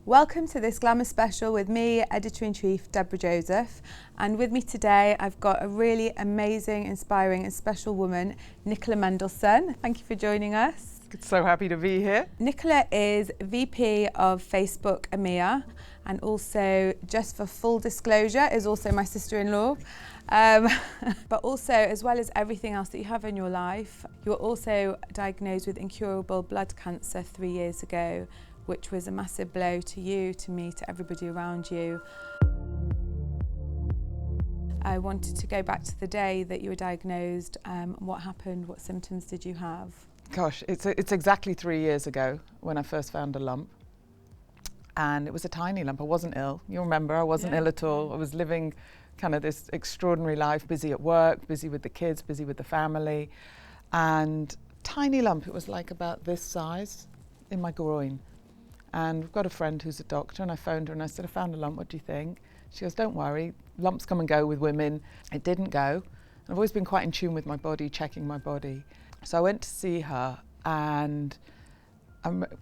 Welcome to this Glamour special with me, Editor-in-Chief Deborah Joseph, and with me today I've got a really amazing, inspiring and special woman, Nicola Mendelsohn. Thank you for joining us. So happy to be here. Nicola is VP of Facebook EMEA, and also, just for full disclosure, is also my sister-in-law. But also, as well as everything else that you have in your life, you were also diagnosed with incurable blood cancer 3 years ago, which was a massive blow to you, to me, to everybody around you. I wanted to go back to the day that you were diagnosed. What happened? What symptoms did you have? Gosh, it's exactly 3 years ago when I first found a lump. And it was a tiny lump. I wasn't ill. You remember, I wasn't ill at all. I was living kind of this extraordinary life, busy at work, busy with the kids, busy with the family. And tiny lump, it was like about this size in my groin. And we've got a friend who's a doctor, and I phoned her and I said, I found a lump, what do you think? She goes, don't worry, lumps come and go with women. It didn't go. I've always been quite in tune with my body, checking my body. So I went to see her, and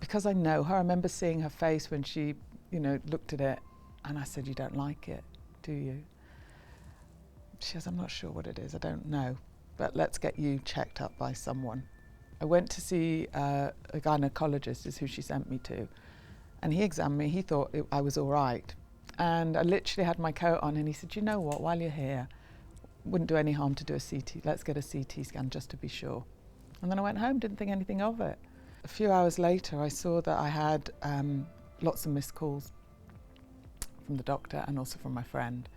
because I know her, I remember seeing her face when she, looked at it, and I said, you don't like it, do you? She goes, I'm not sure what it is, I don't know, but let's get you checked up by someone. I went to see a gynecologist, is who she sent me to, and he examined me. He thought I was all right. And I literally had my coat on, and he said, you know what, while you're here, wouldn't do any harm to do a CT. Let's get a CT scan just to be sure. And then I went home, didn't think anything of it. A few hours later, I saw that I had lots of missed calls from the doctor and also from my friend.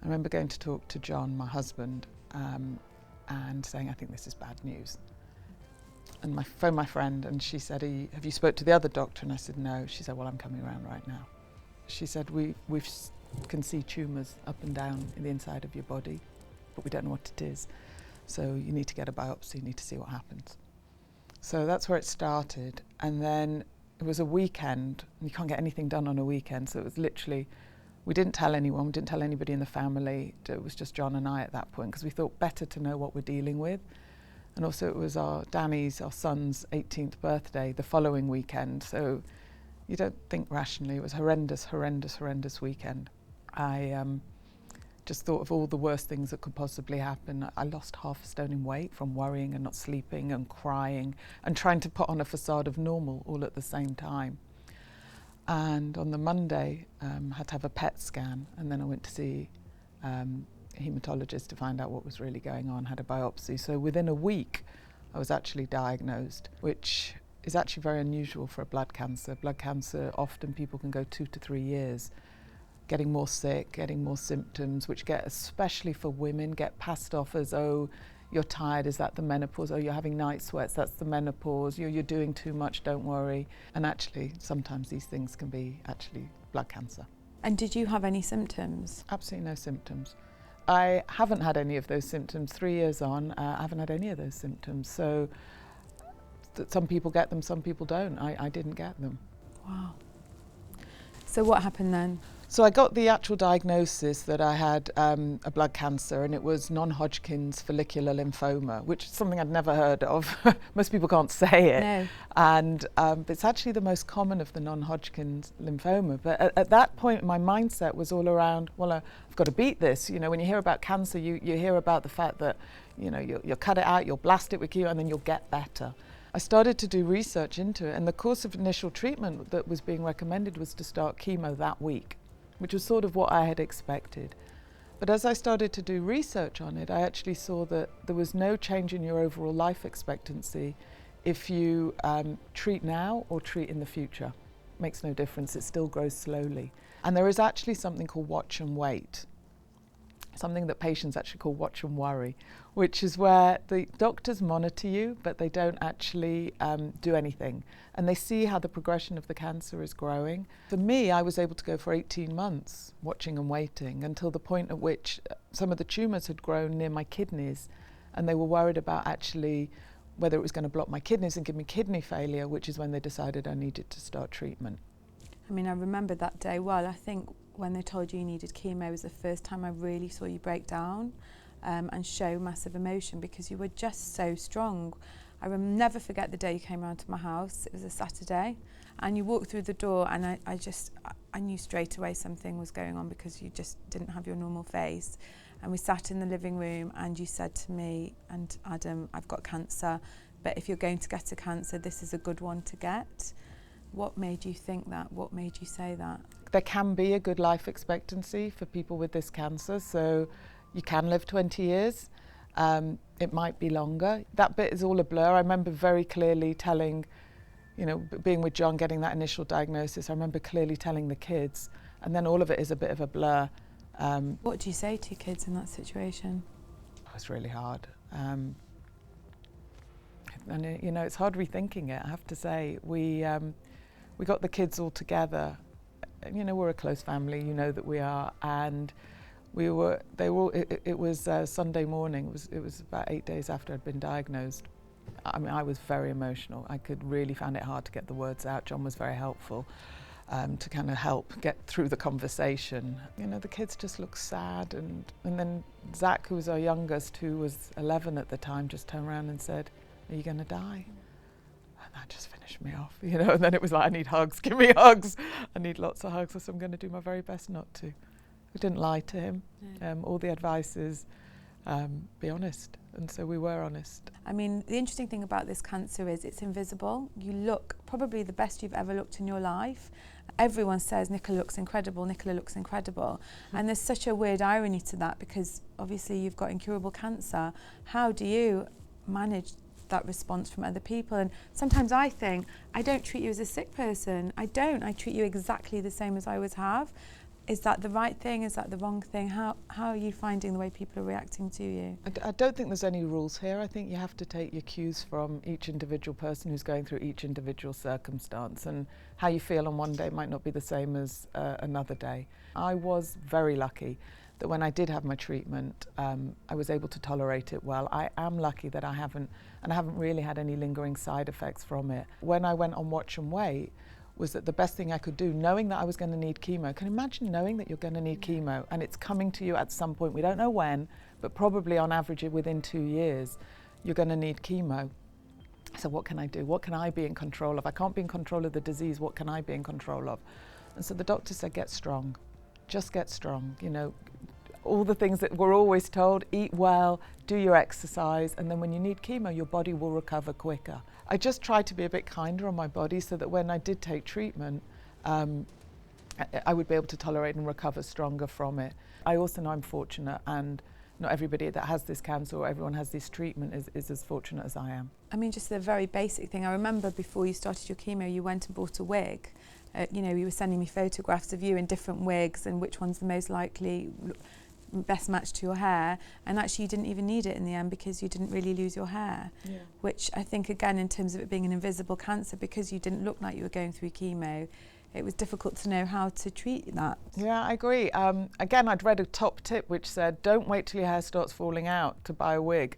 I remember going to talk to John, my husband, and saying, I think this is bad news. And I phoned my friend, and she said, have you spoke to the other doctor? And I said, no. She said, well, I'm coming around right now. She said, we can see tumours up and down in the inside of your body, but we don't know what it is. So you need to get a biopsy, you need to see what happens. So that's where it started. And then it was a weekend. You can't get anything done on a weekend. So it was literally, we didn't tell anyone, we didn't tell anybody in the family. It was just John and I at that point, because we thought better to know what we're dealing with. And also it was our son's 18th birthday the following weekend. So you don't think rationally. It was horrendous weekend. I just thought of all the worst things that could possibly happen. I lost half a stone in weight from worrying and not sleeping and crying and trying to put on a facade of normal all at the same time. And on the Monday, had to have a PET scan, and then I went to see a haematologist to find out what was really going on, had a biopsy. So within a week, I was actually diagnosed, which is actually very unusual for a blood cancer. Blood cancer, often people can go 2 to 3 years, getting more sick, getting more symptoms, which get, especially for women, get passed off as, oh, you're tired, is that the menopause? Oh, you're having night sweats, that's the menopause. You're doing too much, don't worry. And actually, sometimes these things can be actually blood cancer. And did you have any symptoms? Absolutely no symptoms. I haven't had any of those symptoms. 3 years on, I haven't had any of those symptoms. So some people get them, some people don't. I didn't get them. Wow. So what happened then? So I got the actual diagnosis that I had a blood cancer, and it was non-Hodgkin's follicular lymphoma, which is something I'd never heard of. Most people can't say it. No. And it's actually the most common of the non-Hodgkin's lymphoma. But at that point, my mindset was all around, well, I've got to beat this. When you hear about cancer, you hear about the fact that, you'll cut it out, you'll blast it with chemo, and then you'll get better. I started to do research into it, and the course of initial treatment that was being recommended was to start chemo that week, which was sort of what I had expected. But as I started to do research on it, I actually saw that there was no change in your overall life expectancy if you treat now or treat in the future. Makes no difference, it still grows slowly. And there is actually something called watch and wait, something that patients actually call watch and worry, which is where the doctors monitor you, but they don't actually do anything. And they see how the progression of the cancer is growing. For me, I was able to go for 18 months watching and waiting until the point at which some of the tumours had grown near my kidneys, and they were worried about actually whether it was going to block my kidneys and give me kidney failure, which is when they decided I needed to start treatment. I mean, I remember that day well. I think when they told you needed chemo was the first time I really saw you break down and show massive emotion, because you were just so strong. I will never forget the day you came round to my house. It was a Saturday, and you walked through the door, and I knew straight away something was going on, because you just didn't have your normal face. And we sat in the living room, and you said to me and Adam, I've got cancer, but if you're going to get a cancer, this is a good one to get. What made you think that? What made you say that? There can be a good life expectancy for people with this cancer, so you can live 20 years. It might be longer. That bit is all a blur. I remember very clearly telling, being with John, getting that initial diagnosis, I remember clearly telling the kids, and then all of it is a bit of a blur. What do you say to your kids in that situation? It was really hard. And it's hard rethinking it, I have to say. We got the kids all together. We're a close family, that we are, and it was Sunday morning. It was about 8 days after I'd been diagnosed. I mean, I was very emotional. I really found it hard to get the words out. John was very helpful to kind of help get through the conversation. The kids just looked sad, and then Zach, who was our youngest, who was 11 at the time, just turned around and said, "Are you going to die?" And that just finished me off, and then it was like, I need hugs, give me hugs. I need lots of hugs, so I'm going to do my very best not to. We didn't lie to him. No. All the advice is be honest, and so we were honest. I mean, the interesting thing about this cancer is it's invisible. You look probably the best you've ever looked in your life. Everyone says Nicola looks incredible, Nicola looks incredible. And there's such a weird irony to that, because obviously you've got incurable cancer. How do you manage that response from other people? And sometimes I think, I don't treat you as a sick person. I treat you exactly the same as I always have. Is that the right thing? Is that the wrong thing? How are you finding the way people are reacting to you? I don't think there's any rules here. I think you have to take your cues from each individual person who's going through each individual circumstance, and how you feel on one day might not be the same as another day. I was very lucky that when I did have my treatment, I was able to tolerate it well. I am lucky that I haven't really had any lingering side effects from it. When I went on watch and wait, was that the best thing I could do, knowing that I was going to need chemo. Can you imagine knowing that you're going to need chemo, and it's coming to you at some point, we don't know when, but probably on average within 2 years, you're going to need chemo. So what can I do? What can I be in control of? I can't be in control of the disease, what can I be in control of? And so the doctor said, get strong, just get strong, all the things that we're always told, eat well, do your exercise, and then when you need chemo, your body will recover quicker. I just tried to be a bit kinder on my body, so that when I did take treatment, I would be able to tolerate and recover stronger from it. I also know I'm fortunate, and not everybody that has this cancer or everyone has this treatment is as fortunate as I am. I mean, just the very basic thing. I remember before you started your chemo, you went and bought a wig. You were sending me photographs of you in different wigs and which one's the most likely best match to your hair, and actually you didn't even need it in the end, because you didn't really lose your hair. Yeah. Which I think, again, in terms of it being an invisible cancer, because you didn't look like you were going through chemo, it was difficult to know how to treat that. Yeah, I agree. Again, I'd read a top tip which said, don't wait till your hair starts falling out to buy a wig.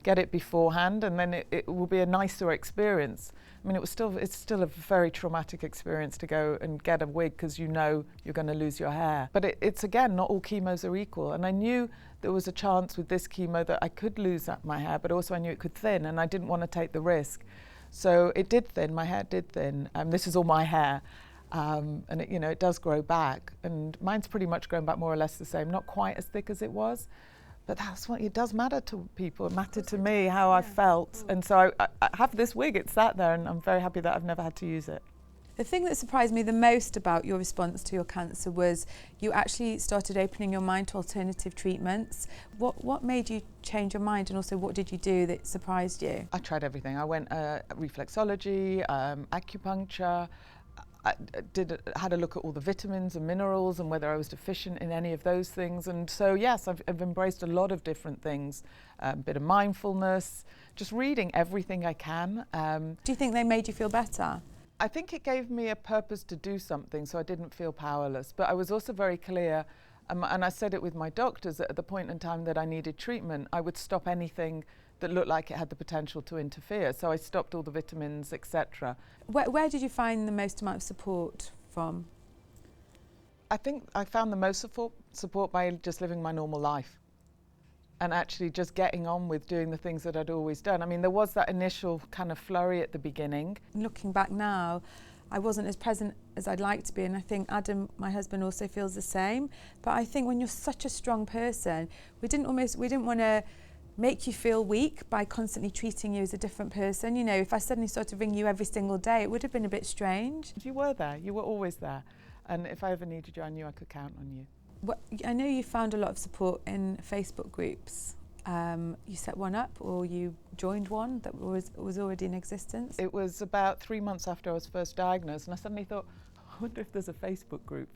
Get it beforehand, and then it will be a nicer experience. I mean, it's still a very traumatic experience to go and get a wig, because you're going to lose your hair. But it's again, not all chemos are equal. And I knew there was a chance with this chemo that I could lose my hair, but also I knew it could thin, and I didn't want to take the risk. So it did thin, my hair did thin. This is all my hair. And it does grow back. And mine's pretty much grown back more or less the same, not quite as thick as it was. But that's what it does matter to people. It mattered to me how I felt. And so I have this wig, it's sat there, and I'm very happy that I've never had to use it. The thing that surprised me the most about your response to your cancer was you actually started opening your mind to alternative treatments. What made you change your mind, and also what did you do that surprised you? I tried everything. I went reflexology, acupuncture. I had a look at all the vitamins and minerals and whether I was deficient in any of those things. And so, yes, I've embraced a lot of different things, a bit of mindfulness, just reading everything I can. Do you think they made you feel better? I think it gave me a purpose to do something, so I didn't feel powerless. But I was also very clear, and I said it with my doctors, that at the point in time that I needed treatment, I would stop anything that looked like it had the potential to interfere. So I stopped all the vitamins, etc. Where did you find the most amount of support from? I think I found the most support by just living my normal life. and actually just getting on with doing the things that I'd always done. I mean, there was that initial kind of flurry at the beginning. Looking back now, I wasn't as present as I'd like to be, and I think Adam, my husband, also feels the same. But I think when you're such a strong person, we didn't want to make you feel weak by constantly treating you as a different person. You know, if I suddenly started ringing you every single day, it would have been a bit strange. You were there, you were always there. And if I ever needed you, I knew I could count on you. Well, I know you found a lot of support in Facebook groups. You set one up, or you joined one that was already in existence? It was about 3 months after I was first diagnosed, and I suddenly thought, I wonder if there's a Facebook group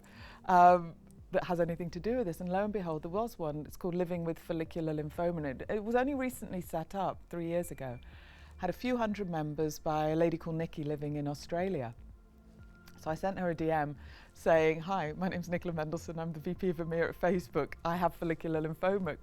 that has anything to do with this. And lo and behold, there was one. It's called Living with Follicular Lymphoma. And it was only recently set up 3 years ago. Had a few hundred members by a lady called Nikki living in Australia. So I sent her a DM saying, hi, my name's Nicola Mendelsohn, I'm the VP of EMEA at Facebook. I have follicular lymphoma.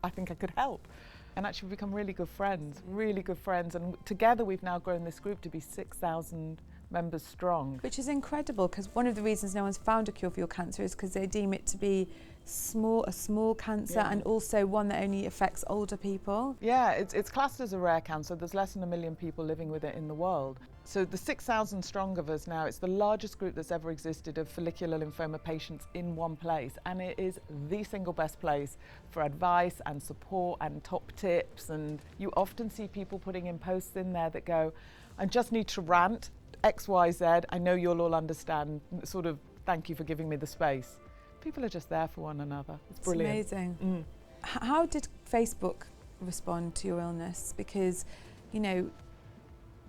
I think I could help. And actually we've become really good friends. And together we've now grown this group to be 6,000 members strong. Which is incredible, because one of the reasons no one's found a cure for your cancer is because they deem it to be a small cancer, and also one that only affects older people. Yeah, it's classed as a rare cancer. There's less than 1 million people living with it in the world. So the 6,000 strong of us now, it's the largest group that's ever existed of follicular lymphoma patients in one place, and it is the single best place for advice and support and top tips. And you often see people putting in posts in there that go, I just need to rant X, Y, Z, I know you'll all understand, sort of, thank you for giving me the space. People are just there for one another. It's brilliant. It's amazing. How did Facebook respond to your illness? Because, you know,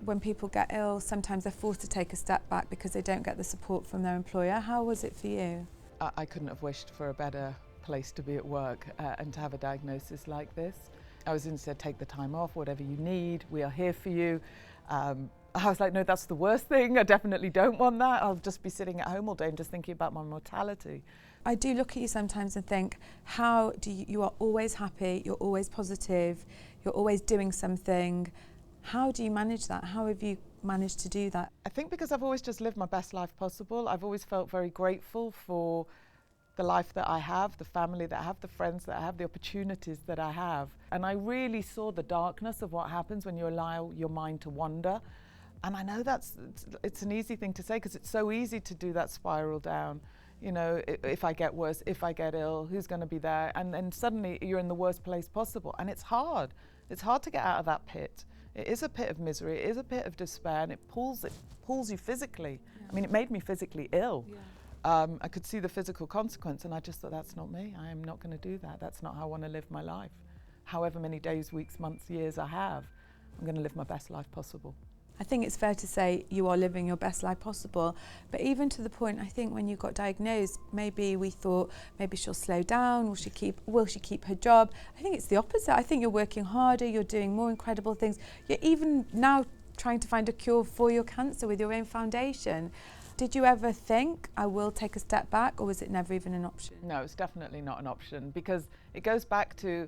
when people get ill, sometimes they're forced to take a step back because they don't get the support from their employer. How was it for you? I couldn't have wished for a better place to be at work and to have a diagnosis like this. I was instead, take the time off, whatever you need, we are here for you. I was like, no, that's the worst thing. I definitely don't want that. I'll just be sitting at home all day and just thinking about my mortality. I do look at you sometimes and think, how do you are always happy, you're always positive, you're always doing something. How do you manage that? How have you managed to do that? I think because I've always just lived my best life possible. I've always felt very grateful for the life that I have, the family that I have, the friends that I have, the opportunities that I have. And I really saw the darkness of what happens when you allow your mind to wander. And I know it's an easy thing to say, because it's so easy to do that spiral down. You know, if I get worse, if I get ill, who's going to be there? And then suddenly you're in the worst place possible. And it's hard. It's hard to get out of that pit. It is a pit of misery. It is a pit of despair, and it pulls you physically. Yeah. I mean, it made me physically ill. Yeah. I could see the physical consequence, and I just thought, that's not me. I am not going to do that. That's not how I want to live my life. However many days, weeks, months, years I have, I'm going to live my best life possible. I think it's fair to say you are living your best life possible, but even to the point, I think when you got diagnosed, maybe we thought maybe she'll slow down, will she keep her job? I think it's the opposite. I think you're working harder, you're doing more incredible things. You're even now trying to find a cure for your cancer with your own foundation. Did you ever think, I will take a step back, or was it never even an option? No, it's definitely not an option, because it goes back to,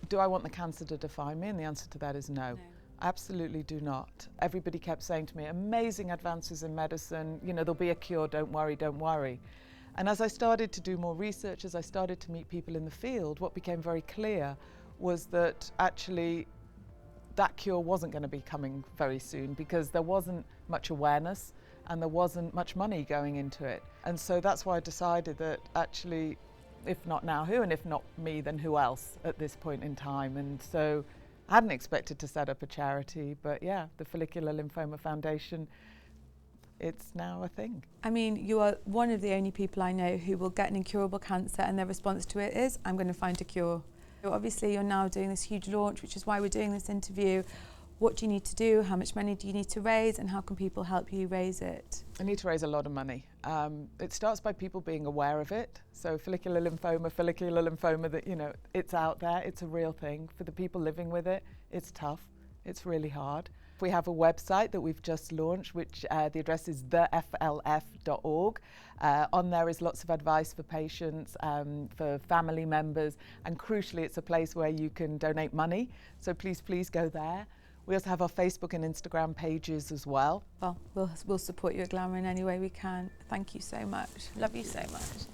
do I want the cancer to define me? And the answer to that is no. Absolutely do not. Everybody kept saying to me, amazing advances in medicine, you know, there'll be a cure, don't worry, don't worry. And as I started to do more research, as I started to meet people in the field, what became very clear was that actually that cure wasn't going to be coming very soon, because there wasn't much awareness and there wasn't much money going into it. And so that's why I decided that actually, if not now, who? And if not me, then who else at this point in time? And so I hadn't expected to set up a charity, but yeah, the Follicular Lymphoma Foundation, it's now a thing. I mean, you are one of the only people I know who will get an incurable cancer and their response to it is, I'm going to find a cure. So obviously you're now doing this huge launch, which is why we're doing this interview. What do you need to do? How much money do you need to raise? And how can people help you raise it? I need to raise a lot of money. It starts by people being aware of it. So follicular lymphoma, that, you know, it's out there, it's a real thing. For the people living with it, it's tough, it's really hard. We have a website that we've just launched, which the address is theflf.org. On there is lots of advice for patients, for family members, and crucially it's a place where you can donate money. So please, please go there. We also have our Facebook and Instagram pages as well. Well, we'll support you at Glamour in any way we can. Thank you so much. Love you so much.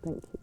Thank you.